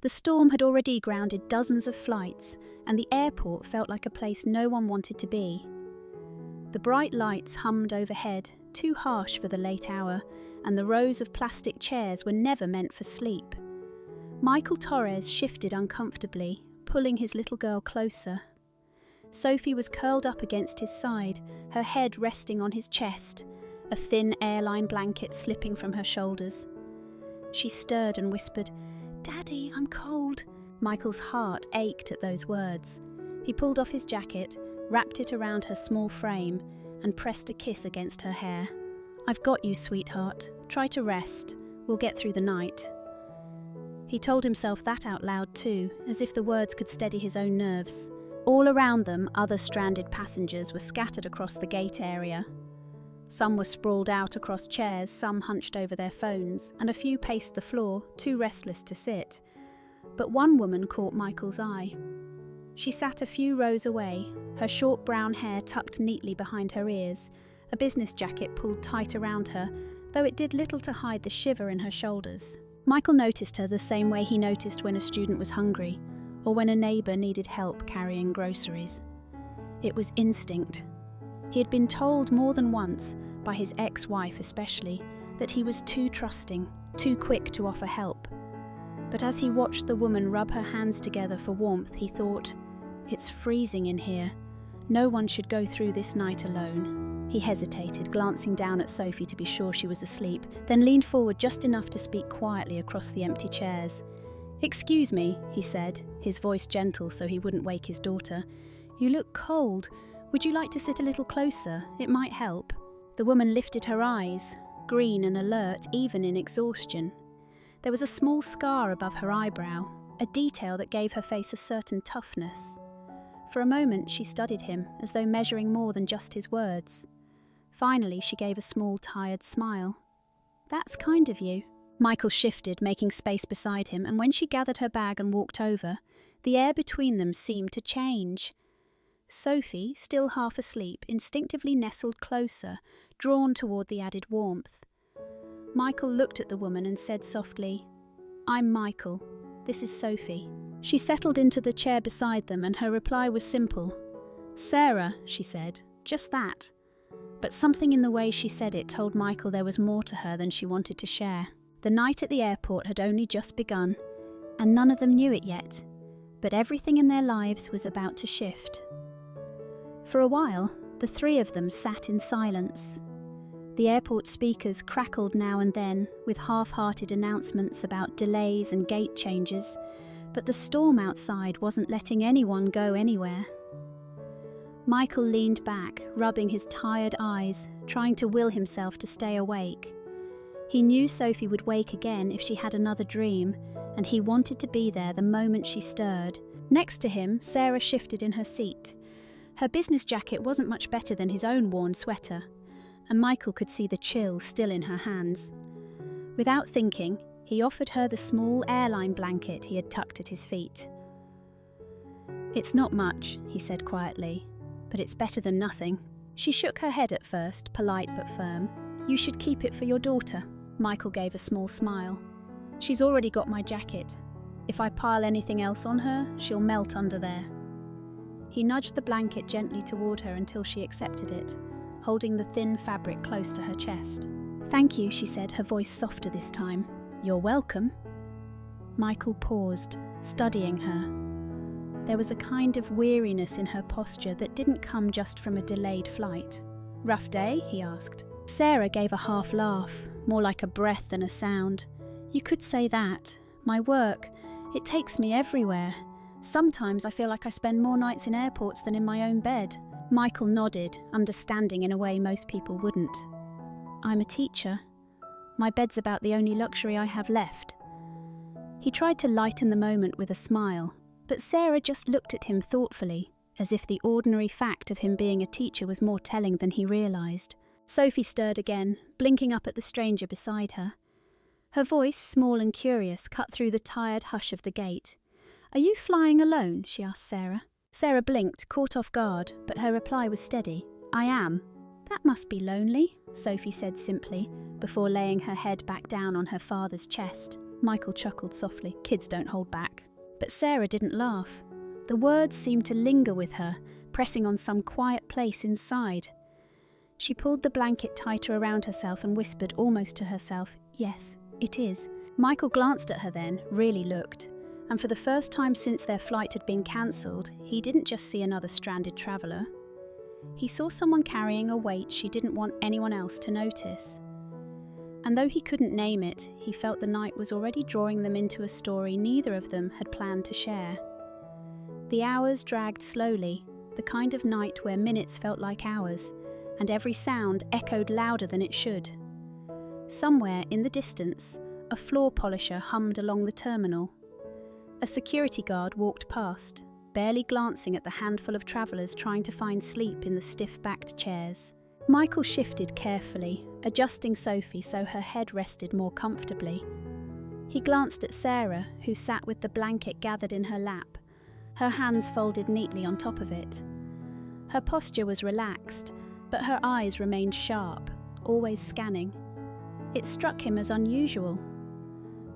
The storm had already grounded dozens of flights, and the airport felt like a place no one wanted to be. The bright lights hummed overhead, too harsh for the late hour, and the rows of plastic chairs were never meant for sleep. Michael Torres shifted uncomfortably, pulling his little girl closer. Sophie was curled up against his side, her head resting on his chest, a thin airline blanket slipping from her shoulders. She stirred and whispered, "Daddy, I'm cold." Michael's heart ached at those words. He pulled off his jacket, wrapped it around her small frame, and pressed a kiss against her hair. "I've got you, sweetheart. Try to rest. We'll get through the night." He told himself that out loud too, as if the words could steady his own nerves. All around them, other stranded passengers were scattered across the gate area. Some were sprawled out across chairs, some hunched over their phones, and a few paced the floor, too restless to sit. But one woman caught Michael's eye. She sat a few rows away, her short brown hair tucked neatly behind her ears, a business jacket pulled tight around her, though it did little to hide the shiver in her shoulders. Michael noticed her the same way he noticed when a student was hungry, or when a neighbour needed help carrying groceries. It was instinct. He had been told more than once, by his ex-wife especially, that he was too trusting, too quick to offer help. But as he watched the woman rub her hands together for warmth, he thought, "It's freezing in here. No one should go through this night alone." He hesitated, glancing down at Sophie to be sure she was asleep, then leaned forward just enough to speak quietly across the empty chairs. "Excuse me," he said, his voice gentle so he wouldn't wake his daughter. "You look cold. Would you like to sit a little closer? It might help." The woman lifted her eyes, green and alert even in exhaustion. There was a small scar above her eyebrow, a detail that gave her face a certain toughness. For a moment she studied him, as though measuring more than just his words. Finally she gave a small, tired smile. "That's kind of you." Michael shifted, making space beside him, and when she gathered her bag and walked over, the air between them seemed to change. Sophie, still half asleep, instinctively nestled closer, drawn toward the added warmth. Michael looked at the woman and said softly, "I'm Michael. This is Sophie." She settled into the chair beside them, and her reply was simple. "Sarah," she said, "just that." But something in the way she said it told Michael there was more to her than she wanted to share. The night at the airport had only just begun, and none of them knew it yet, but everything in their lives was about to shift. For a while, the three of them sat in silence. The airport speakers crackled now and then with half-hearted announcements about delays and gate changes, but the storm outside wasn't letting anyone go anywhere. Michael leaned back, rubbing his tired eyes, trying to will himself to stay awake. He knew Sophie would wake again if she had another dream, and he wanted to be there the moment she stirred. Next to him, Sarah shifted in her seat. Her business jacket wasn't much better than his own worn sweater, and Michael could see the chill still in her hands. Without thinking, he offered her the small airline blanket he had tucked at his feet. "It's not much," he said quietly, "but it's better than nothing." She shook her head at first, polite but firm. "You should keep it for your daughter." Michael gave a small smile. "She's already got my jacket. If I pile anything else on her, she'll melt under there." He nudged the blanket gently toward her until she accepted it, holding the thin fabric close to her chest. "Thank you," she said, her voice softer this time. "You're welcome." Michael paused, studying her. There was a kind of weariness in her posture that didn't come just from a delayed flight. "Rough day?" he asked. Sarah gave a half laugh, more like a breath than a sound. "You could say that. My work, it takes me everywhere. Sometimes I feel like I spend more nights in airports than in my own bed." Michael nodded, understanding in a way most people wouldn't. "I'm a teacher. My bed's about the only luxury I have left." He tried to lighten the moment with a smile, but Sarah just looked at him thoughtfully, as if the ordinary fact of him being a teacher was more telling than he realised. Sophie stirred again, blinking up at the stranger beside her. Her voice, small and curious, cut through the tired hush of the gate. "Are you flying alone?" she asked Sarah. Sarah blinked, caught off guard, but her reply was steady. "I am." "That must be lonely," Sophie said simply, before laying her head back down on her father's chest. Michael chuckled softly. Kids don't hold back. But Sarah didn't laugh. The words seemed to linger with her, pressing on some quiet place inside. She pulled the blanket tighter around herself and whispered almost to herself, "Yes, it is." Michael glanced at her then, really looked, and for the first time since their flight had been cancelled, he didn't just see another stranded traveller. He saw someone carrying a weight she didn't want anyone else to notice. And though he couldn't name it, he felt the night was already drawing them into a story neither of them had planned to share. The hours dragged slowly, the kind of night where minutes felt like hours, and every sound echoed louder than it should. Somewhere in the distance, a floor polisher hummed along the terminal. A security guard walked past, barely glancing at the handful of travellers trying to find sleep in the stiff-backed chairs. Michael shifted carefully, adjusting Sophie so her head rested more comfortably. He glanced at Sarah, who sat with the blanket gathered in her lap, her hands folded neatly on top of it. Her posture was relaxed, but her eyes remained sharp, always scanning. It struck him as unusual.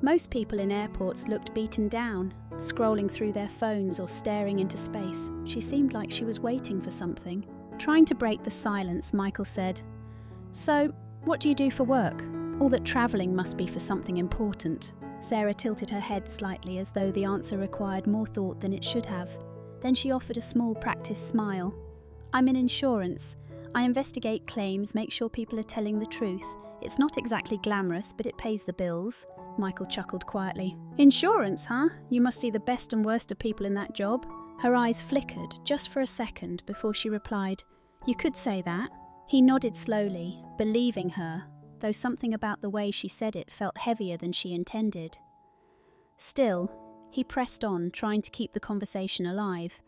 Most people in airports looked beaten down, scrolling through their phones or staring into space. She seemed like she was waiting for something. Trying to break the silence, Michael said, "So, what do you do for work? All that travelling must be for something important." Sarah tilted her head slightly as though the answer required more thought than it should have. Then she offered a small practiced smile. "I'm in insurance. I investigate claims, make sure people are telling the truth. It's not exactly glamorous, but it pays the bills." Michael chuckled quietly. "Insurance, huh? You must see the best and worst of people in that job." Her eyes flickered just for a second before she replied, "You could say that." He nodded slowly, believing her, though something about the way she said it felt heavier than she intended. Still, he pressed on, trying to keep the conversation alive.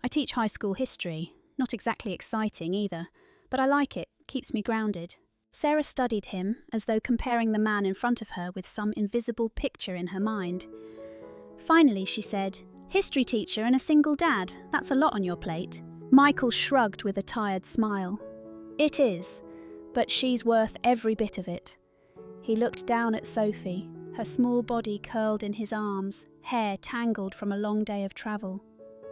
"I teach high school history. Not exactly exciting either, but I like it, keeps me grounded." Sarah studied him, as though comparing the man in front of her with some invisible picture in her mind. Finally, she said, "History teacher and a single dad, that's a lot on your plate." Michael shrugged with a tired smile. "It is, but she's worth every bit of it." He looked down at Sophie, her small body curled in his arms, hair tangled from a long day of travel.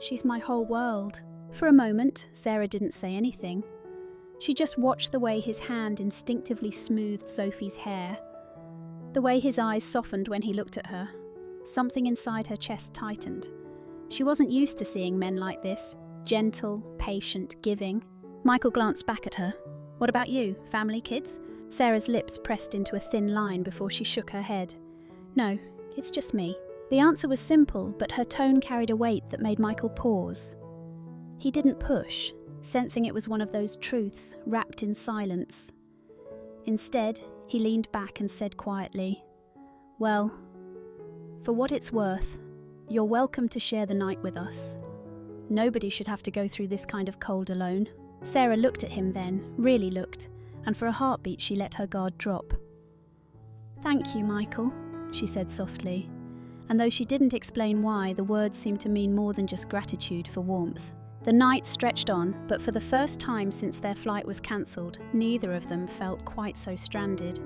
"She's my whole world." For a moment, Sarah didn't say anything. She just watched the way his hand instinctively smoothed Sophie's hair, the way his eyes softened when he looked at her. Something inside her chest tightened. She wasn't used to seeing men like this, gentle, patient, giving. Michael glanced back at her. "What about you? Family, kids?" Sarah's lips pressed into a thin line before she shook her head. "No, it's just me." The answer was simple, but her tone carried a weight that made Michael pause. He didn't push, sensing it was one of those truths wrapped in silence. Instead, he leaned back and said quietly, "Well, for what it's worth, you're welcome to share the night with us. Nobody should have to go through this kind of cold alone." Sarah looked at him then, really looked, and for a heartbeat she let her guard drop. "Thank you, Michael," she said softly, and though she didn't explain why, the words seemed to mean more than just gratitude for warmth. The night stretched on, but for the first time since their flight was cancelled, neither of them felt quite so stranded.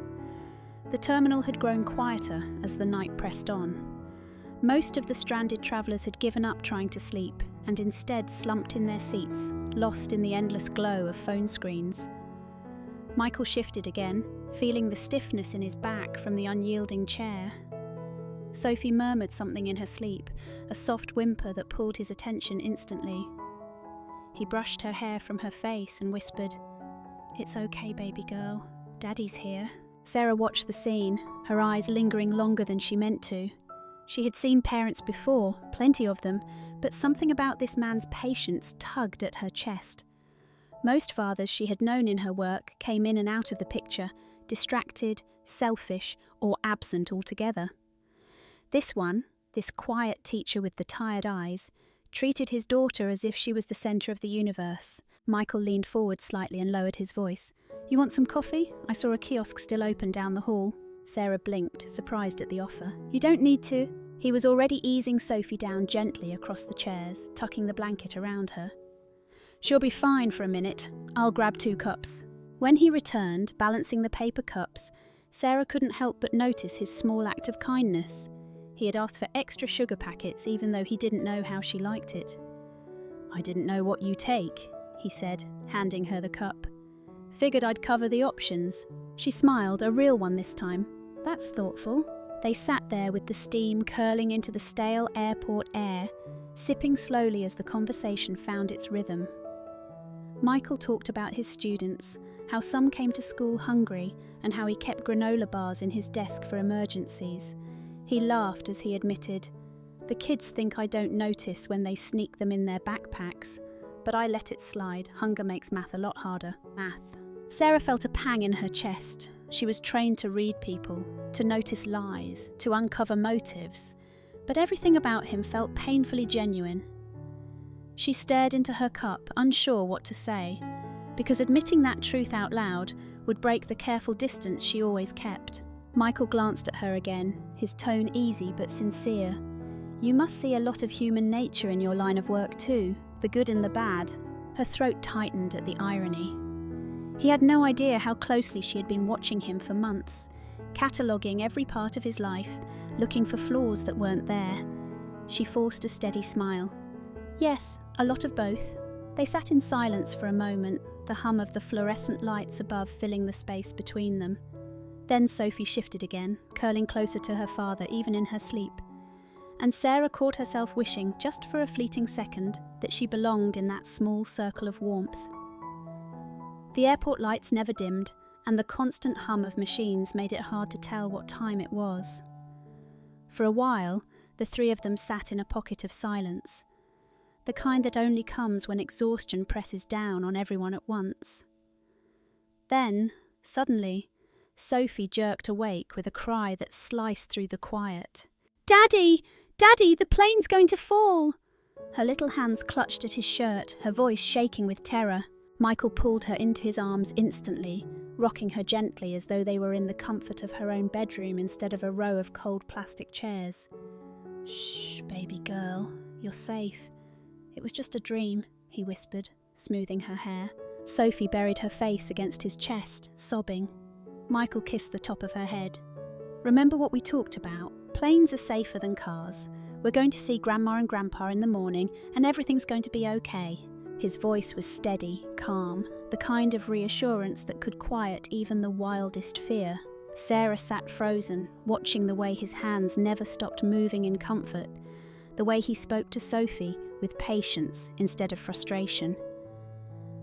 The terminal had grown quieter as the night pressed on. Most of the stranded travellers had given up trying to sleep and instead slumped in their seats, lost in the endless glow of phone screens. Michael shifted again, feeling the stiffness in his back from the unyielding chair. Sophie murmured something in her sleep, a soft whimper that pulled his attention instantly. He brushed her hair from her face and whispered, "It's okay, baby girl. Daddy's here." Sarah watched the scene, her eyes lingering longer than she meant to. She had seen parents before, plenty of them, but something about this man's patience tugged at her chest. Most fathers she had known in her work came in and out of the picture, distracted, selfish, or absent altogether. This one, this quiet teacher with the tired eyes, treated his daughter as if she was the centre of the universe. Michael leaned forward slightly and lowered his voice. "You want some coffee? I saw a kiosk still open down the hall." Sarah blinked, surprised at the offer. "You don't need to." He was already easing Sophie down gently across the chairs, tucking the blanket around her. "She'll be fine for a minute. I'll grab 2 cups." When he returned, balancing the paper cups, Sarah couldn't help but notice his small act of kindness. He had asked for extra sugar packets even though he didn't know how she liked it. "I didn't know what you take," he said, handing her the cup. "Figured I'd cover the options." She smiled, a real one this time. "That's thoughtful." They sat there with the steam curling into the stale airport air, sipping slowly as the conversation found its rhythm. Michael talked about his students, how some came to school hungry, and how he kept granola bars in his desk for emergencies. He laughed as he admitted, "The kids think I don't notice when they sneak them in their backpacks, but I let it slide. Hunger makes math a lot harder." Math. Sarah felt a pang in her chest. She was trained to read people, to notice lies, to uncover motives, but everything about him felt painfully genuine. She stared into her cup, unsure what to say, because admitting that truth out loud would break the careful distance she always kept. Michael glanced at her again, his tone easy but sincere. "You must see a lot of human nature in your line of work too, the good and the bad." Her throat tightened at the irony. He had no idea how closely she had been watching him for months, cataloguing every part of his life, looking for flaws that weren't there. She forced a steady smile. "Yes, a lot of both." They sat in silence for a moment, the hum of the fluorescent lights above filling the space between them. Then Sophie shifted again, curling closer to her father even in her sleep. And Sarah caught herself wishing, just for a fleeting second, that she belonged in that small circle of warmth. The airport lights never dimmed, and the constant hum of machines made it hard to tell what time it was. For a while, the three of them sat in a pocket of silence, the kind that only comes when exhaustion presses down on everyone at once. Then, suddenly, Sophie jerked awake with a cry that sliced through the quiet. "Daddy! Daddy, the plane's going to fall!" Her little hands clutched at his shirt, her voice shaking with terror. Michael pulled her into his arms instantly, rocking her gently as though they were in the comfort of her own bedroom instead of a row of cold plastic chairs. "Shh, baby girl, you're safe. It was just a dream," he whispered, smoothing her hair. Sophie buried her face against his chest, sobbing. Michael kissed the top of her head. "Remember what we talked about? Planes are safer than cars. We're going to see Grandma and Grandpa in the morning, and everything's going to be okay." His voice was steady, calm, the kind of reassurance that could quiet even the wildest fear. Sarah sat frozen, watching the way his hands never stopped moving in comfort, the way he spoke to Sophie with patience instead of frustration.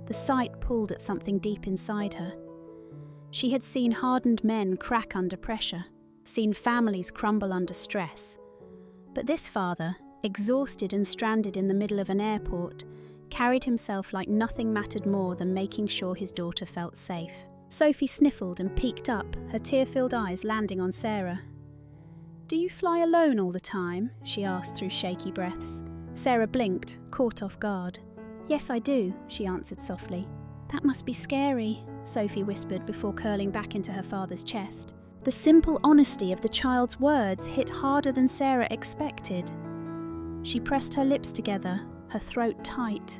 The sight pulled at something deep inside her. She had seen hardened men crack under pressure, seen families crumble under stress. But this father, exhausted and stranded in the middle of an airport, carried himself like nothing mattered more than making sure his daughter felt safe. Sophie sniffled and peeked up, her tear-filled eyes landing on Sarah. "Do you fly alone all the time?" she asked through shaky breaths. Sarah blinked, caught off guard. "Yes, I do," she answered softly. "That must be scary," Sophie whispered before curling back into her father's chest. The simple honesty of the child's words hit harder than Sarah expected. She pressed her lips together, her throat tight.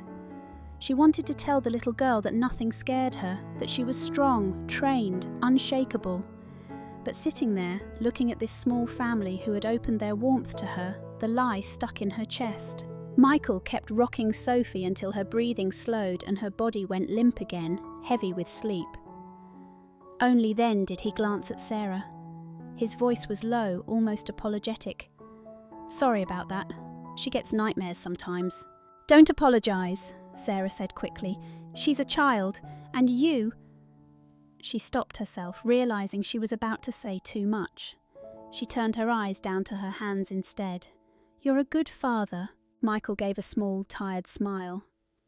She wanted to tell the little girl that nothing scared her, that she was strong, trained, unshakable. But sitting there, looking at this small family who had opened their warmth to her, the lie stuck in her chest. Michael kept rocking Sophie until her breathing slowed and her body went limp again, heavy with sleep. Only then did he glance at Sarah. His voice was low, almost apologetic. "Sorry about that. She gets nightmares sometimes." "Don't apologise," Sarah said quickly. "She's a child, and you—" She stopped herself, realising she was about to say too much. She turned her eyes down to her hands instead. "You're a good father." Michael gave a small, tired smile.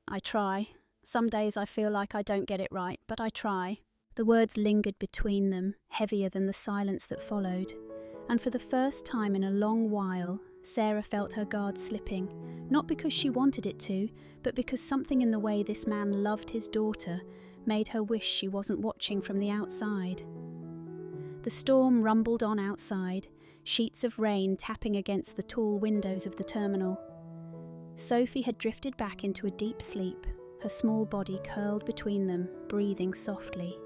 "I try. Some days I feel like I don't get it right, but I try." The words lingered between them, heavier than the silence that followed. And for the first time in a long while, Sarah felt her guard slipping, not because she wanted it to, but because something in the way this man loved his daughter made her wish she wasn't watching from the outside. The storm rumbled on outside, sheets of rain tapping against the tall windows of the terminal. Sophie had drifted back into a deep sleep, her small body curled between them, breathing softly.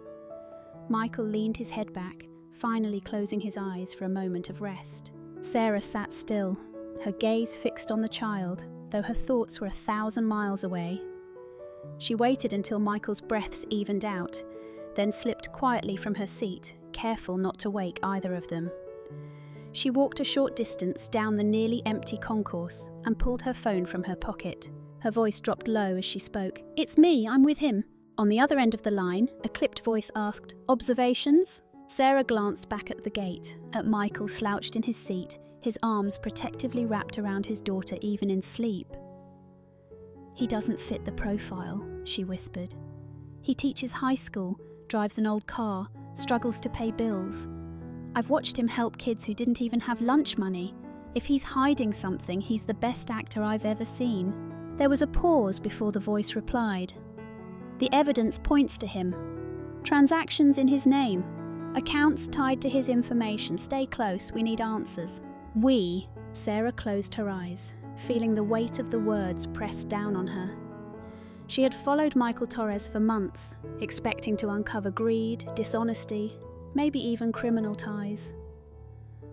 Michael leaned his head back, finally closing his eyes for a moment of rest. Sarah sat still, her gaze fixed on the child, though her thoughts were 1,000 miles away. She waited until Michael's breaths evened out, then slipped quietly from her seat, careful not to wake either of them. She walked a short distance down the nearly empty concourse and pulled her phone from her pocket. Her voice dropped low as she spoke. "It's me, I'm with him." On the other end of the line, a clipped voice asked, "Observations?" Sarah glanced back at the gate, at Michael slouched in his seat, his arms protectively wrapped around his daughter even in sleep. "He doesn't fit the profile," she whispered. "He teaches high school, drives an old car, struggles to pay bills. I've watched him help kids who didn't even have lunch money. If he's hiding something, he's the best actor I've ever seen." There was a pause before the voice replied. "The evidence points to him. Transactions in his name. Accounts tied to his information. Stay close, we need answers." "We." Sarah closed her eyes, feeling the weight of the words pressed down on her. She had followed Michael Torres for months, expecting to uncover greed, dishonesty, maybe even criminal ties.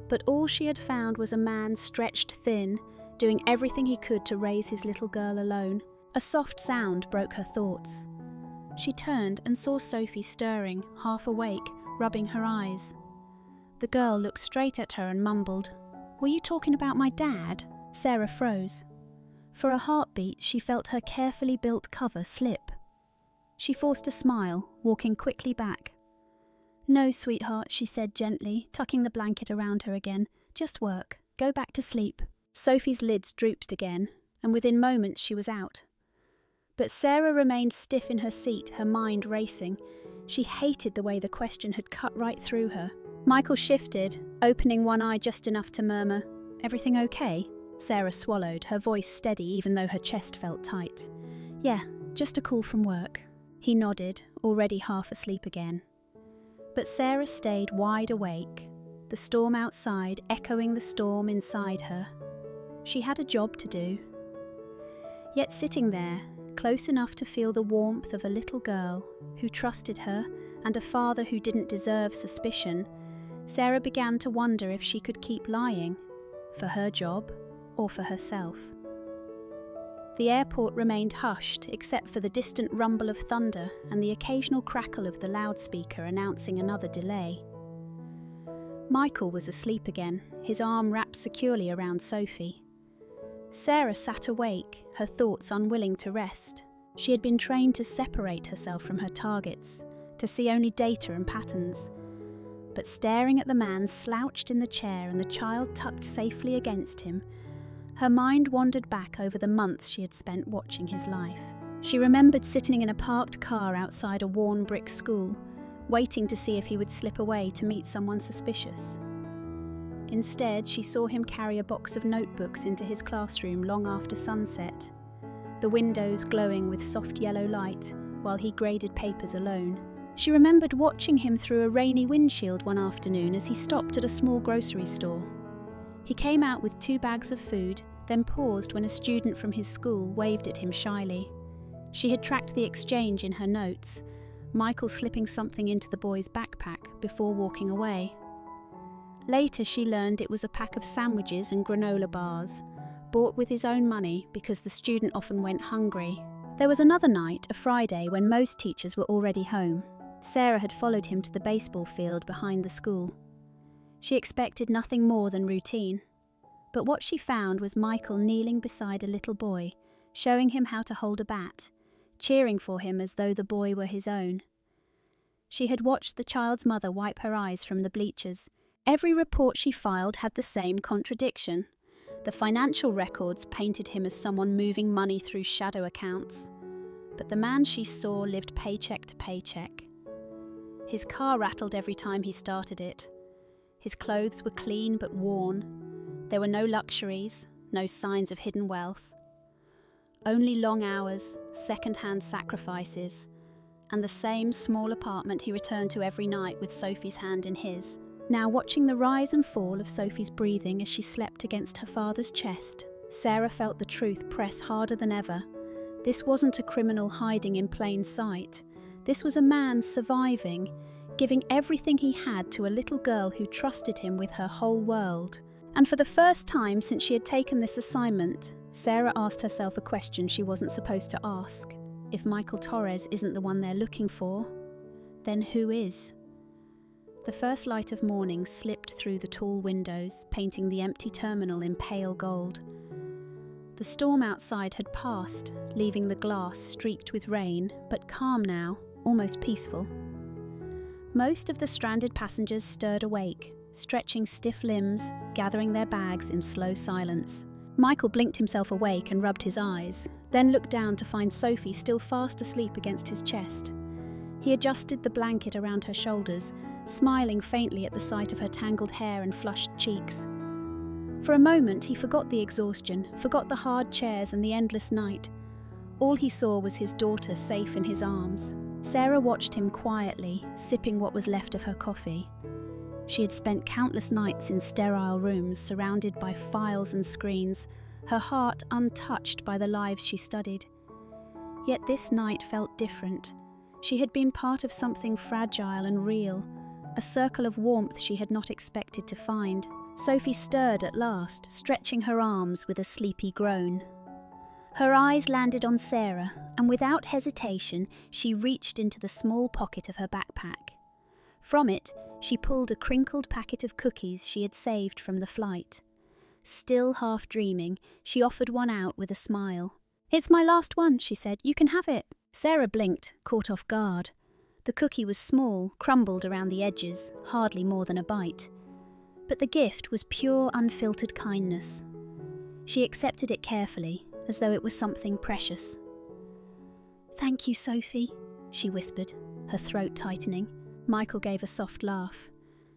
But all she had found was a man stretched thin, doing everything he could to raise his little girl alone. A soft sound broke her thoughts. She turned and saw Sophie stirring, half awake, rubbing her eyes. The girl looked straight at her and mumbled, "Were you talking about my dad?" Sarah froze. For a heartbeat, she felt her carefully built cover slip. She forced a smile, walking quickly back. "No, sweetheart," she said gently, tucking the blanket around her again. "Just work. Go back to sleep." Sophie's lids drooped again, and within moments she was out. But Sarah remained stiff in her seat, her mind racing. She hated the way the question had cut right through her. Michael shifted, opening one eye just enough to murmur, "Everything okay?" Sarah swallowed, her voice steady even though her chest felt tight. "Yeah, just a call from work." He nodded, already half asleep again. But Sarah stayed wide awake, the storm outside echoing the storm inside her. She had a job to do. Yet sitting there, close enough to feel the warmth of a little girl who trusted her and a father who didn't deserve suspicion, Sarah began to wonder if she could keep lying, for her job or for herself. The airport remained hushed except for the distant rumble of thunder and the occasional crackle of the loudspeaker announcing another delay. Michael was asleep again, his arm wrapped securely around Sophie. Sarah sat awake, her thoughts unwilling to rest. She had been trained to separate herself from her targets, to see only data and patterns. But staring at the man slouched in the chair and the child tucked safely against him, her mind wandered back over the months she had spent watching his life. She remembered sitting in a parked car outside a worn brick school, waiting to see if he would slip away to meet someone suspicious. Instead, she saw him carry a box of notebooks into his classroom long after sunset, the windows glowing with soft yellow light while he graded papers alone. She remembered watching him through a rainy windshield one afternoon as he stopped at a small grocery store. He came out with 2 bags of food, then paused when a student from his school waved at him shyly. She had tracked the exchange in her notes, Michael slipping something into the boy's backpack before walking away. Later she learned it was a pack of sandwiches and granola bars, bought with his own money because the student often went hungry. There was another night, a Friday, when most teachers were already home. Sarah had followed him to the baseball field behind the school. She expected nothing more than routine. But what she found was Michael kneeling beside a little boy, showing him how to hold a bat, cheering for him as though the boy were his own. She had watched the child's mother wipe her eyes from the bleachers. Every report she filed had the same contradiction. The financial records painted him as someone moving money through shadow accounts. But the man she saw lived paycheck to paycheck. His car rattled every time he started it. His clothes were clean but worn. There were no luxuries, no signs of hidden wealth. Only long hours, second-hand sacrifices, and the same small apartment he returned to every night with Sophie's hand in his. Now watching the rise and fall of Sophie's breathing as she slept against her father's chest, Sarah felt the truth press harder than ever. This wasn't a criminal hiding in plain sight. This was a man surviving, giving everything he had to a little girl who trusted him with her whole world. And for the first time since she had taken this assignment, Sarah asked herself a question she wasn't supposed to ask. If Michael Torres isn't the one they're looking for, then who is? The first light of morning slipped through the tall windows, painting the empty terminal in pale gold. The storm outside had passed, leaving the glass streaked with rain, but calm now, almost peaceful. Most of the stranded passengers stirred awake, stretching stiff limbs, gathering their bags in slow silence. Michael blinked himself awake and rubbed his eyes, then looked down to find Sophie still fast asleep against his chest. He adjusted the blanket around her shoulders, smiling faintly at the sight of her tangled hair and flushed cheeks. For a moment he forgot the exhaustion, forgot the hard chairs and the endless night. All he saw was his daughter safe in his arms. Sarah watched him quietly, sipping what was left of her coffee. She had spent countless nights in sterile rooms, surrounded by files and screens, her heart untouched by the lives she studied. Yet this night felt different. She had been part of something fragile and real, a circle of warmth she had not expected to find. Sophie stirred at last, stretching her arms with a sleepy groan. Her eyes landed on Sarah, and without hesitation, she reached into the small pocket of her backpack. From it, she pulled a crinkled packet of cookies she had saved from the flight. Still half dreaming, she offered one out with a smile. "It's my last one," she said. "You can have it." Sarah blinked, caught off guard. The cookie was small, crumbled around the edges, hardly more than a bite. But the gift was pure, unfiltered kindness. She accepted it carefully, as though it was something precious. "Thank you, Sophie," she whispered, her throat tightening. Michael gave a soft laugh.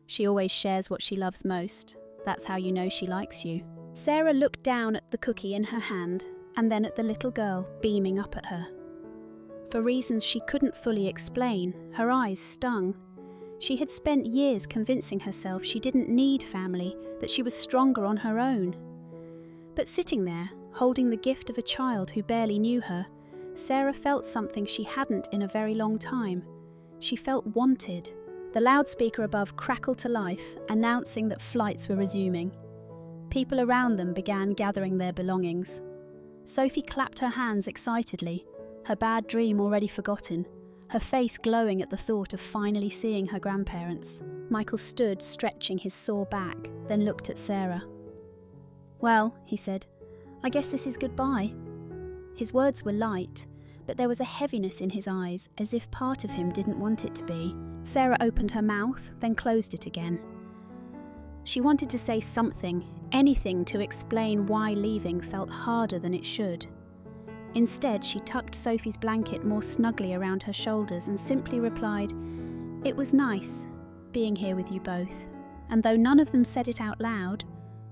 "She always shares what she loves most. That's how you know she likes you." Sarah looked down at the cookie in her hand, and then at the little girl beaming up at her. For reasons she couldn't fully explain, her eyes stung. She had spent years convincing herself she didn't need family, that she was stronger on her own. But sitting there, holding the gift of a child who barely knew her, Sarah felt something she hadn't in a very long time. She felt wanted. The loudspeaker above crackled to life, announcing that flights were resuming. People around them began gathering their belongings. Sophie clapped her hands excitedly, her bad dream already forgotten, her face glowing at the thought of finally seeing her grandparents. Michael stood stretching his sore back, then looked at Sarah. "Well," he said, "I guess this is goodbye." His words were light, but there was a heaviness in his eyes, as if part of him didn't want it to be. Sarah opened her mouth, then closed it again. She wanted to say something, anything to explain why leaving felt harder than it should. Instead, she tucked Sophie's blanket more snugly around her shoulders and simply replied, "It was nice, being here with you both." And though none of them said it out loud,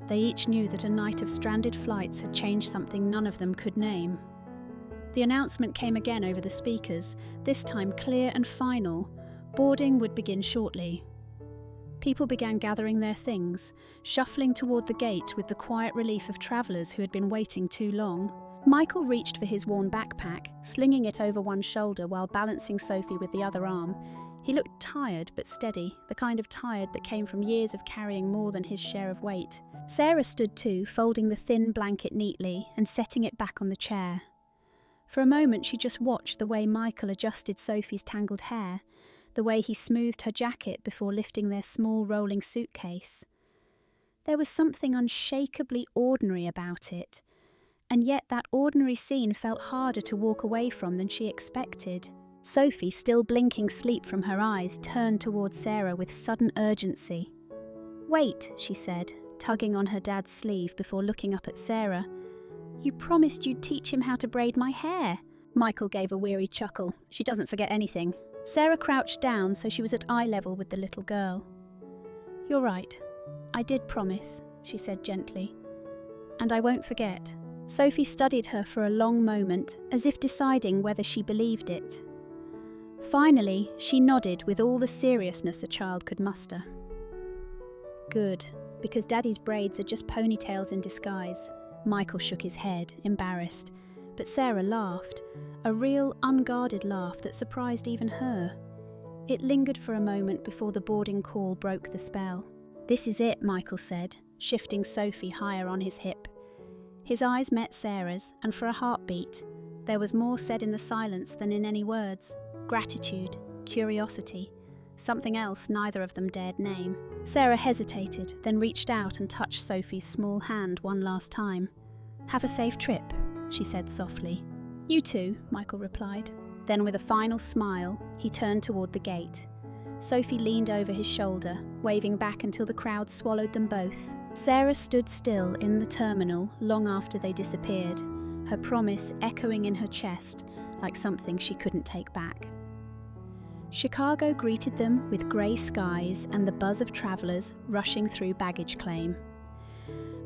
they each knew that a night of stranded flights had changed something none of them could name. The announcement came again over the speakers, this time clear and final. Boarding would begin shortly. People began gathering their things, shuffling toward the gate with the quiet relief of travellers who had been waiting too long. Michael reached for his worn backpack, slinging it over one shoulder while balancing Sophie with the other arm. He looked tired but steady, the kind of tired that came from years of carrying more than his share of weight. Sarah stood too, folding the thin blanket neatly and setting it back on the chair. For a moment she just watched the way Michael adjusted Sophie's tangled hair, the way he smoothed her jacket before lifting their small rolling suitcase. There was something unshakably ordinary about it, and yet that ordinary scene felt harder to walk away from than she expected. Sophie, still blinking sleep from her eyes, turned towards Sarah with sudden urgency. "Wait," she said, tugging on her dad's sleeve before looking up at Sarah. "You promised you'd teach him how to braid my hair." Michael gave a weary chuckle. "She doesn't forget anything." Sarah crouched down so she was at eye level with the little girl. "You're right. I did promise," she said gently. "And I won't forget." Sophie studied her for a long moment, as if deciding whether she believed it. Finally, she nodded with all the seriousness a child could muster. "Good, because Daddy's braids are just ponytails in disguise." Michael shook his head, embarrassed, but Sarah laughed, a real, unguarded laugh that surprised even her. It lingered for a moment before the boarding call broke the spell. "This is it," Michael said, shifting Sophie higher on his hip. His eyes met Sarah's, and for a heartbeat, there was more said in the silence than in any words. Gratitude, curiosity, something else neither of them dared name. Sarah hesitated, then reached out and touched Sophie's small hand one last time. "Have a safe trip," she said softly. "You too," Michael replied. Then with a final smile, he turned toward the gate. Sophie leaned over his shoulder, waving back until the crowd swallowed them both. Sarah stood still in the terminal long after they disappeared, her promise echoing in her chest like something she couldn't take back. Chicago greeted them with grey skies and the buzz of travellers rushing through baggage claim.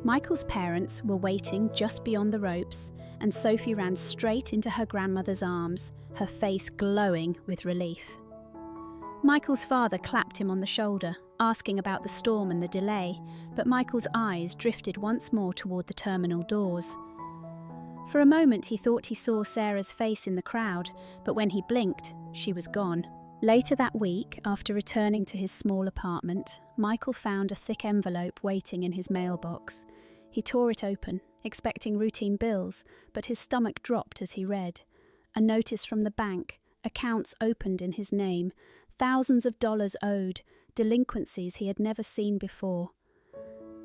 Michael's parents were waiting just beyond the ropes, and Sophie ran straight into her grandmother's arms, her face glowing with relief. Michael's father clapped him on the shoulder, asking about the storm and the delay, but Michael's eyes drifted once more toward the terminal doors. For a moment he thought he saw Sarah's face in the crowd, but when he blinked, she was gone. Later that week, after returning to his small apartment, Michael found a thick envelope waiting in his mailbox. He tore it open, expecting routine bills, but his stomach dropped as he read. A notice from the bank, accounts opened in his name, thousands of dollars owed, delinquencies he had never seen before.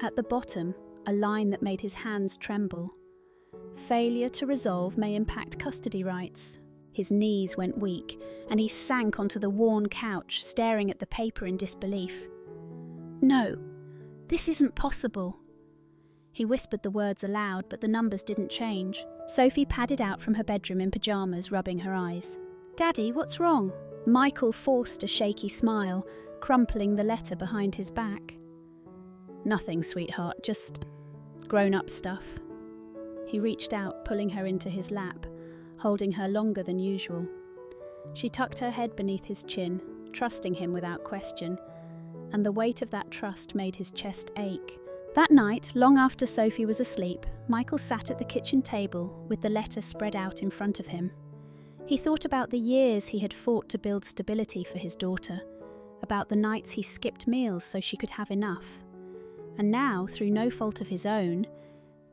At the bottom, a line that made his hands tremble. "Failure to resolve may impact custody rights." His knees went weak, and he sank onto the worn couch, staring at the paper in disbelief. "No, this isn't possible." He whispered the words aloud, but the numbers didn't change. Sophie padded out from her bedroom in pyjamas, rubbing her eyes. "Daddy, what's wrong?" Michael forced a shaky smile, crumpling the letter behind his back. "Nothing, sweetheart, just grown-up stuff." He reached out, pulling her into his lap, holding her longer than usual. She tucked her head beneath his chin, trusting him without question, and the weight of that trust made his chest ache. That night, long after Sophie was asleep, Michael sat at the kitchen table with the letter spread out in front of him. He thought about the years he had fought to build stability for his daughter, about the nights he skipped meals so she could have enough. And now, through no fault of his own,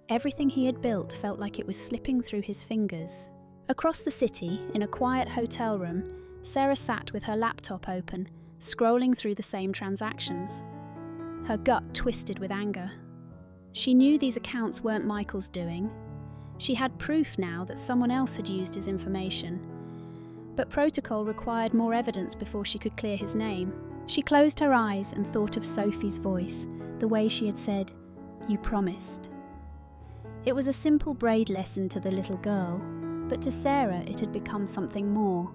everything he had built felt like it was slipping through his fingers. Across the city, in a quiet hotel room, Sarah sat with her laptop open, scrolling through the same transactions. Her gut twisted with anger. She knew these accounts weren't Michael's doing. She had proof now that someone else had used his information. But protocol required more evidence before she could clear his name. She closed her eyes and thought of Sophie's voice, the way she had said, "You promised." It was a simple braid lesson to the little girl, but to Sarah it had become something more,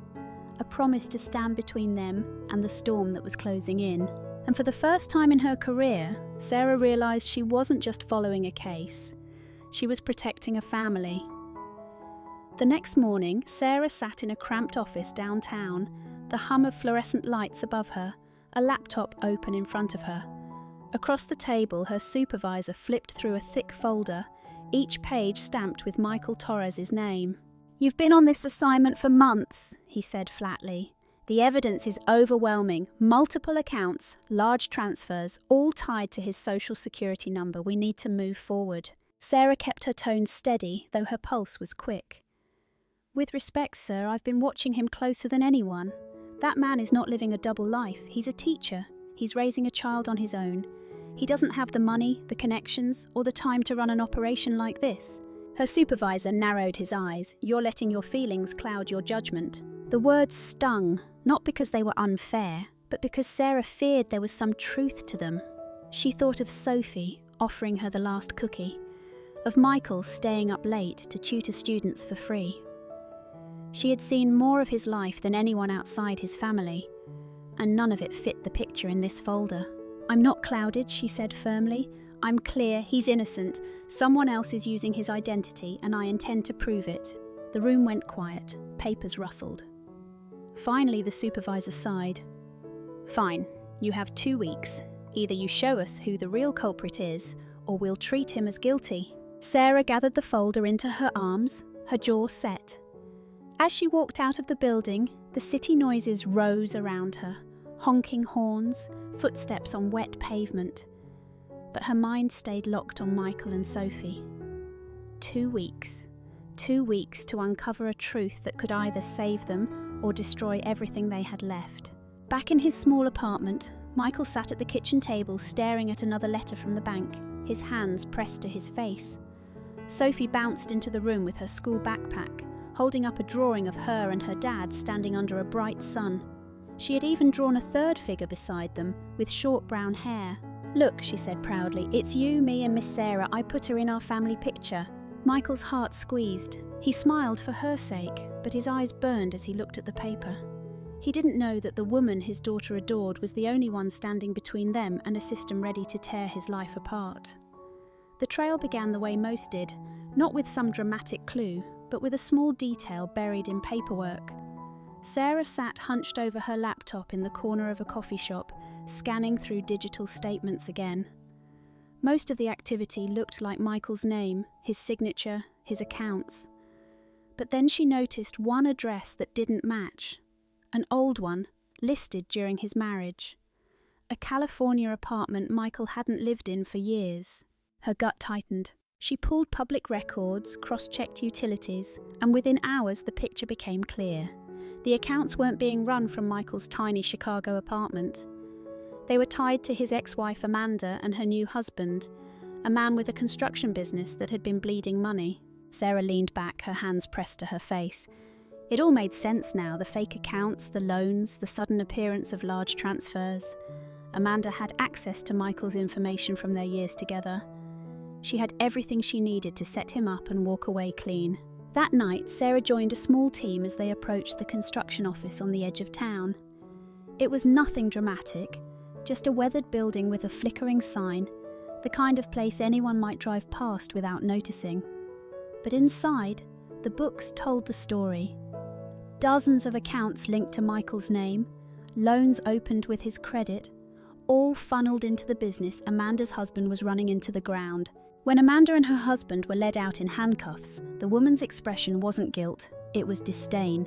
a promise to stand between them and the storm that was closing in. And for the first time in her career, Sarah realised she wasn't just following a case, she was protecting a family. The next morning, Sarah sat in a cramped office downtown, the hum of fluorescent lights above her, a laptop open in front of her. Across the table, her supervisor flipped through a thick folder, each page stamped with Michael Torres's name. "You've been on this assignment for months," he said flatly. "The evidence is overwhelming. Multiple accounts, large transfers, all tied to his social security number. We need to move forward." Sarah kept her tone steady, though her pulse was quick. "With respect, sir, I've been watching him closer than anyone. That man is not living a double life. He's a teacher. He's raising a child on his own. He doesn't have the money, the connections, or the time to run an operation like this." Her supervisor narrowed his eyes. "You're letting your feelings cloud your judgment." The words stung, not because they were unfair, but because Sarah feared there was some truth to them. She thought of Sophie offering her the last cookie, of Michael staying up late to tutor students for free. She had seen more of his life than anyone outside his family, and none of it fit the picture in this folder. "I'm not clouded," she said firmly. "I'm clear, he's innocent. Someone else is using his identity, and I intend to prove it." The room went quiet. Papers rustled. Finally, the supervisor sighed. "Fine, you have 2 weeks. Either you show us who the real culprit is, or we'll treat him as guilty." Sarah gathered the folder into her arms, her jaw set. As she walked out of the building, the city noises rose around her. honking horns, footsteps on wet pavement. But her mind stayed locked on Michael and Sophie. 2 weeks. 2 weeks to uncover a truth that could either save them or destroy everything they had left. Back in his small apartment, Michael sat at the kitchen table staring at another letter from the bank, his hands pressed to his face. Sophie bounced into the room with her school backpack, holding up a drawing of her and her dad standing under a bright sun. She had even drawn a third figure beside them, with short brown hair. "Look," she said proudly, "it's you, me and Miss Sarah. I put her in our family picture." Michael's heart squeezed. He smiled for her sake, but his eyes burned as he looked at the paper. He didn't know that the woman his daughter adored was the only one standing between them and a system ready to tear his life apart. The trail began the way most did, not with some dramatic clue, but with a small detail buried in paperwork. Sarah sat hunched over her laptop in the corner of a coffee shop, scanning through digital statements again. Most of the activity looked like Michael's name, his signature, his accounts. But then she noticed one address that didn't match. An old one, listed during his marriage. A California apartment Michael hadn't lived in for years. Her gut tightened. She pulled public records, cross-checked utilities, and within hours the picture became clear. The accounts weren't being run from Michael's tiny Chicago apartment. They were tied to his ex-wife Amanda and her new husband, a man with a construction business that had been bleeding money. Sarah leaned back, her hands pressed to her face. It all made sense now, the fake accounts, the loans, the sudden appearance of large transfers. Amanda had access to Michael's information from their years together. She had everything she needed to set him up and walk away clean. That night, Sarah joined a small team as they approached the construction office on the edge of town. It was nothing dramatic, just a weathered building with a flickering sign, the kind of place anyone might drive past without noticing. But inside, the books told the story. Dozens of accounts linked to Michael's name, loans opened with his credit, all funneled into the business Amanda's husband was running into the ground. When Amanda and her husband were led out in handcuffs, the woman's expression wasn't guilt, it was disdain.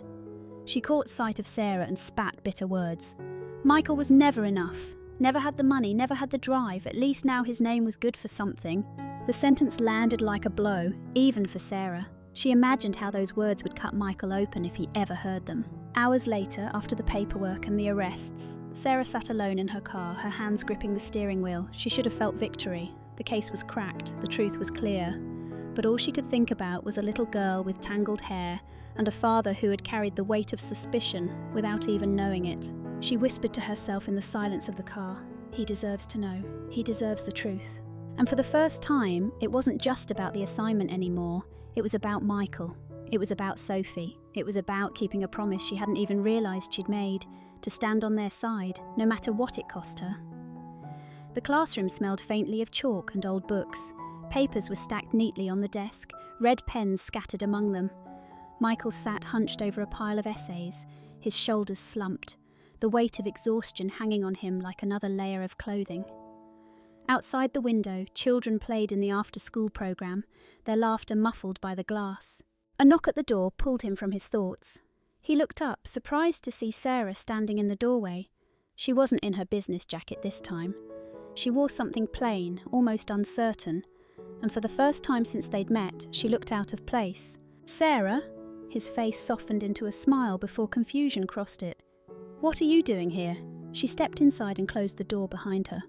She caught sight of Sarah and spat bitter words. Michael was never enough, never had the money, never had the drive, at least now his name was good for something. The sentence landed like a blow, even for Sarah. She imagined how those words would cut Michael open if he ever heard them. Hours later, after the paperwork and the arrests, Sarah sat alone in her car, her hands gripping the steering wheel. She should have felt victory. The case was cracked, the truth was clear. But all she could think about was a little girl with tangled hair and a father who had carried the weight of suspicion without even knowing it. She whispered to herself in the silence of the car, "He deserves to know. He deserves the truth." And for the first time, it wasn't just about the assignment anymore. It was about Michael. It was about Sophie. It was about keeping a promise she hadn't even realised she'd made, to stand on their side, no matter what it cost her. The classroom smelled faintly of chalk and old books. Papers were stacked neatly on the desk, red pens scattered among them. Michael sat hunched over a pile of essays, his shoulders slumped, the weight of exhaustion hanging on him like another layer of clothing. Outside the window, children played in the after-school program, their laughter muffled by the glass. A knock at the door pulled him from his thoughts. He looked up, surprised to see Sarah standing in the doorway. She wasn't in her business jacket this time. She wore something plain, almost uncertain, and for the first time since they'd met, she looked out of place. "Sarah?" His face softened into a smile before confusion crossed it. "What are you doing here?" She stepped inside and closed the door behind her.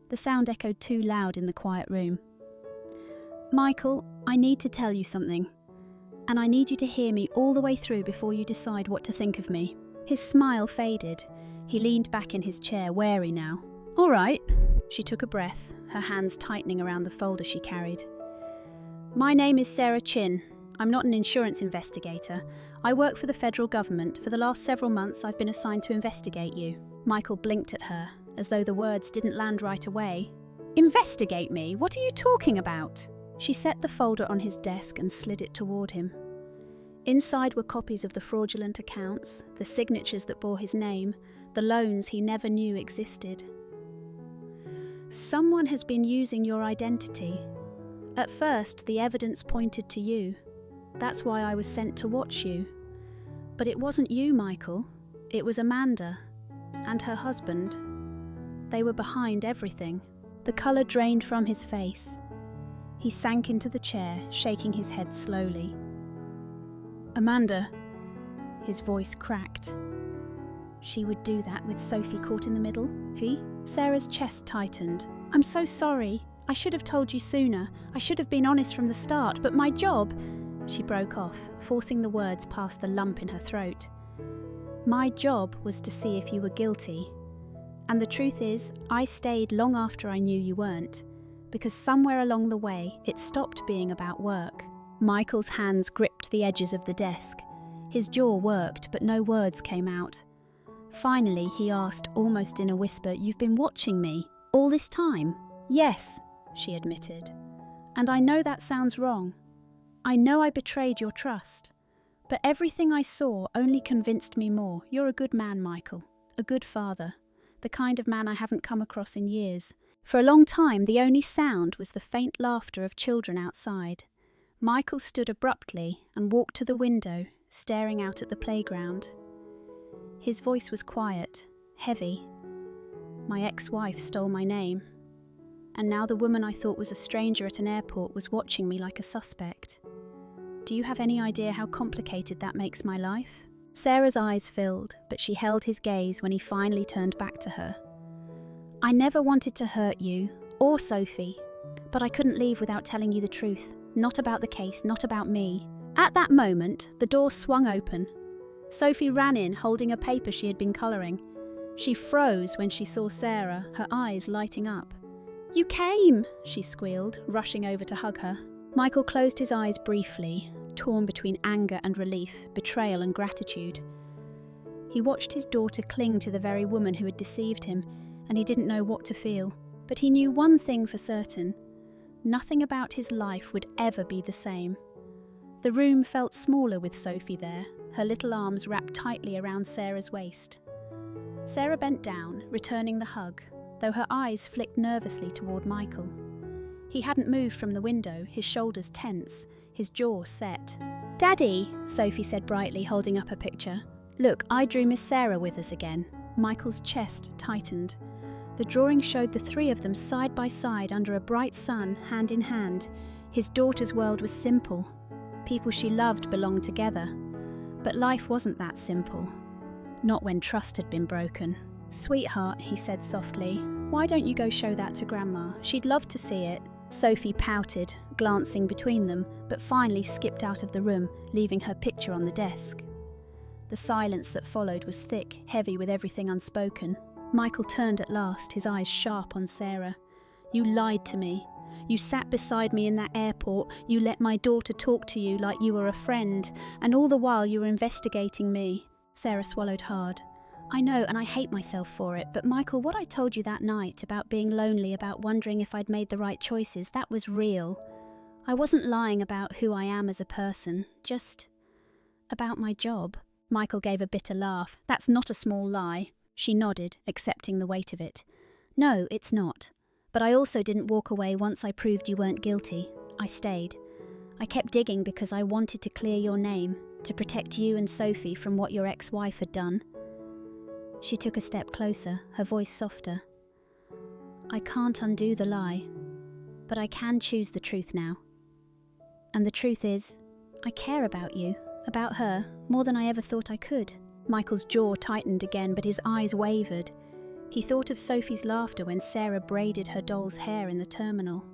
The sound echoed too loud in the quiet room. "Michael, I need to tell you something. And I need you to hear me all the way through before you decide what to think of me." His smile faded. He leaned back in his chair, wary now. "All right." She took a breath, her hands tightening around the folder she carried. "My name is Sarah Chin. I'm not an insurance investigator. I work for the federal government. For the last several months, I've been assigned to investigate you." Michael blinked at her, as though the words didn't land right away. "Investigate me? What are you talking about?" She set the folder on his desk and slid it toward him. Inside were copies of the fraudulent accounts, the signatures that bore his name, the loans he never knew existed. "Someone has been using your identity. At first, the evidence pointed to you. That's why I was sent to watch you. But it wasn't you, Michael. It was Amanda. and her husband. They were behind everything. The colour drained from his face. He sank into the chair, shaking his head slowly. "Amanda," his voice cracked. She would do that with Sophie caught in the middle, Fee? Sarah's chest tightened. "I'm so sorry. I should have told you sooner. I should have been honest from the start, but my job..." She broke off, forcing the words past the lump in her throat. "My job was to see if you were guilty. And the truth is, I stayed long after I knew you weren't, because somewhere along the way, it stopped being about work." Michael's hands gripped the edges of the desk. His jaw worked, but no words came out. Finally, he asked, almost in a whisper, "You've been watching me all this time?" "Yes," she admitted. "And I know that sounds wrong. I know I betrayed your trust. But everything I saw only convinced me more. You're a good man, Michael. A good father. The kind of man I haven't come across in years." For a long time, the only sound was the faint laughter of children outside. Michael stood abruptly and walked to the window, staring out at the playground. His voice was quiet, heavy. "My ex-wife stole my name. And now the woman I thought was a stranger at an airport was watching me like a suspect. Do you have any idea how complicated that makes my life?" Sarah's eyes filled, but she held his gaze when he finally turned back to her. "I never wanted to hurt you, or Sophie, but I couldn't leave without telling you the truth. Not about the case, not about me." At that moment, the door swung open. Sophie ran in, holding a paper she had been colouring. She froze when she saw Sarah, her eyes lighting up. "You came!" she squealed, rushing over to hug her. Michael closed his eyes briefly, torn between anger and relief, betrayal and gratitude. He watched his daughter cling to the very woman who had deceived him, and he didn't know what to feel. But he knew one thing for certain. Nothing about his life would ever be the same. The room felt smaller with Sophie there, her little arms wrapped tightly around Sarah's waist. Sarah bent down, returning the hug, though her eyes flicked nervously toward Michael. He hadn't moved from the window, his shoulders tense, his jaw set. "Daddy," Sophie said brightly, holding up a picture. "Look, I drew Miss Sarah with us again." Michael's chest tightened. The drawing showed the three of them side by side under a bright sun, hand in hand. His daughter's world was simple. People she loved belonged together. But life wasn't that simple. Not when trust had been broken. "Sweetheart," he said softly, "why don't you go show that to Grandma? She'd love to see it." Sophie pouted, glancing between them, but finally skipped out of the room, leaving her picture on the desk. The silence that followed was thick, heavy with everything unspoken. Michael turned at last, his eyes sharp on Sarah. "You lied to me. You sat beside me in that airport, you let my daughter talk to you like you were a friend, and all the while you were investigating me." Sarah swallowed hard. "I know, and I hate myself for it, but Michael, what I told you that night about being lonely, about wondering if I'd made the right choices, that was real. I wasn't lying about who I am as a person, just about my job." Michael gave a bitter laugh. "That's not a small lie." She nodded, accepting the weight of it. "No, it's not. But I also didn't walk away once I proved you weren't guilty. I stayed. I kept digging because I wanted to clear your name, to protect you and Sophie from what your ex-wife had done." She took a step closer, her voice softer. "I can't undo the lie, but I can choose the truth now. And the truth is, I care about you, about her, more than I ever thought I could." Michael's jaw tightened again, but his eyes wavered. He thought of Sophie's laughter when Sarah braided her doll's hair in the terminal.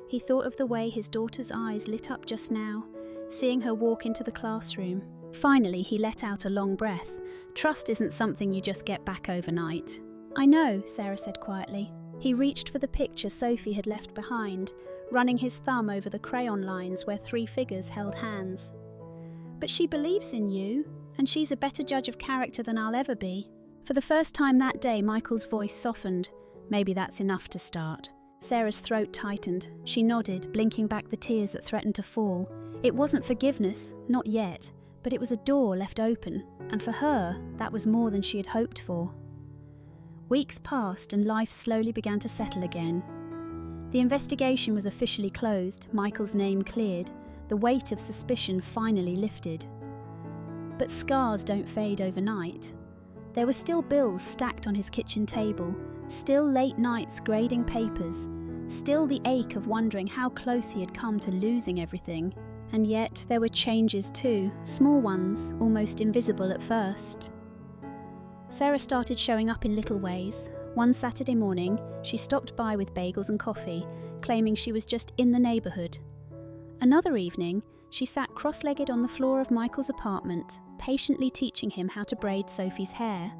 He thought of the way his daughter's eyes lit up just now, seeing her walk into the classroom. Finally, he let out a long breath. "Trust isn't something you just get back overnight." "I know," Sarah said quietly. He reached for the picture Sophie had left behind, running his thumb over the crayon lines where three figures held hands. "But she believes in you, and she's a better judge of character than I'll ever be." For the first time that day, Michael's voice softened. "Maybe that's enough to start." Sarah's throat tightened. She nodded, blinking back the tears that threatened to fall. It wasn't forgiveness, not yet, but it was a door left open, and for her, that was more than she had hoped for. Weeks passed and life slowly began to settle again. The investigation was officially closed, Michael's name cleared, the weight of suspicion finally lifted. But scars don't fade overnight. There were still bills stacked on his kitchen table, still late nights grading papers, still the ache of wondering how close he had come to losing everything. And yet there were changes too, small ones, almost invisible at first. Sarah started showing up in little ways. One Saturday morning, she stopped by with bagels and coffee, claiming she was just in the neighbourhood. Another evening, she sat cross-legged on the floor of Michael's apartment, patiently teaching him how to braid Sophie's hair.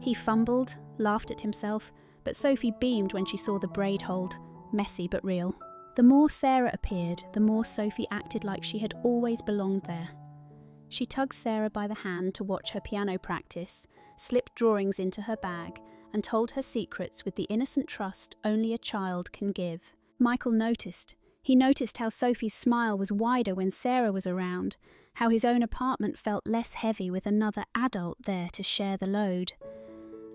He fumbled, laughed at himself, but Sophie beamed when she saw the braid hold, messy but real. The more Sarah appeared, the more Sophie acted like she had always belonged there. She tugged Sarah by the hand to watch her piano practice, slipped drawings into her bag, and told her secrets with the innocent trust only a child can give. Michael noticed. He noticed how Sophie's smile was wider when Sarah was around, how his own apartment felt less heavy with another adult there to share the load.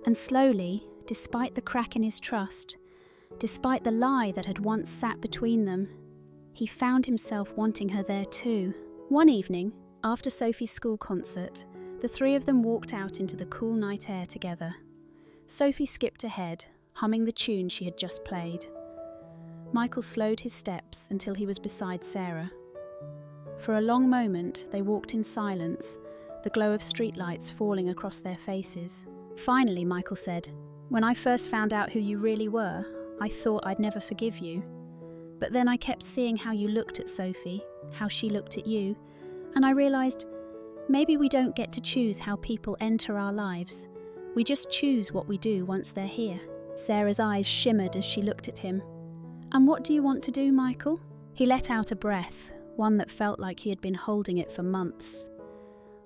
And slowly, despite the crack in his trust, despite the lie that had once sat between them, he found himself wanting her there too. One evening, after Sophie's school concert, the three of them walked out into the cool night air together. Sophie skipped ahead, humming the tune she had just played. Michael slowed his steps until he was beside Sarah. For a long moment, they walked in silence, the glow of streetlights falling across their faces. Finally, Michael said, "When I first found out who you really were, I thought I'd never forgive you. But then I kept seeing how you looked at Sophie, how she looked at you, and I realised maybe we don't get to choose how people enter our lives. We just choose what we do once they're here." Sarah's eyes shimmered as she looked at him. "And what do you want to do, Michael?" He let out a breath, one that felt like he had been holding it for months.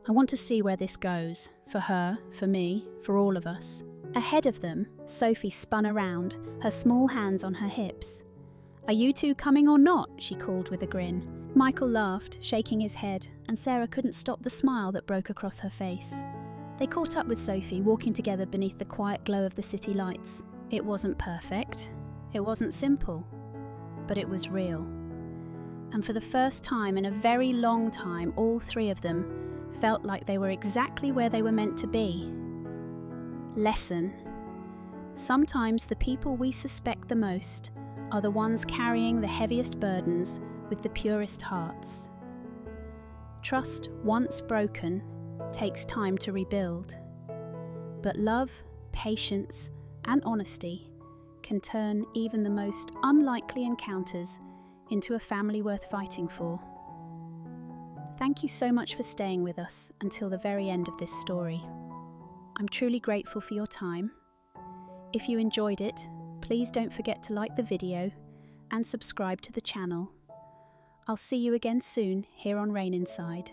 "I want to see where this goes, for her, for me, for all of us." Ahead of them, Sophie spun around, her small hands on her hips. "Are you two coming or not?" she called with a grin. Michael laughed, shaking his head, and Sarah couldn't stop the smile that broke across her face. They caught up with Sophie, walking together beneath the quiet glow of the city lights. It wasn't perfect. It wasn't simple. But it was real. And for the first time in a very long time, all three of them felt like they were exactly where they were meant to be. Lesson. Sometimes the people we suspect the most are the ones carrying the heaviest burdens with the purest hearts. Trust, once broken, takes time to rebuild. But love, patience, and honesty can turn even the most unlikely encounters into a family worth fighting for. Thank you so much for staying with us until the very end of this story. I'm truly grateful for your time. If you enjoyed it, please don't forget to like the video and subscribe to the channel. I'll see you again soon here on Rain Inside.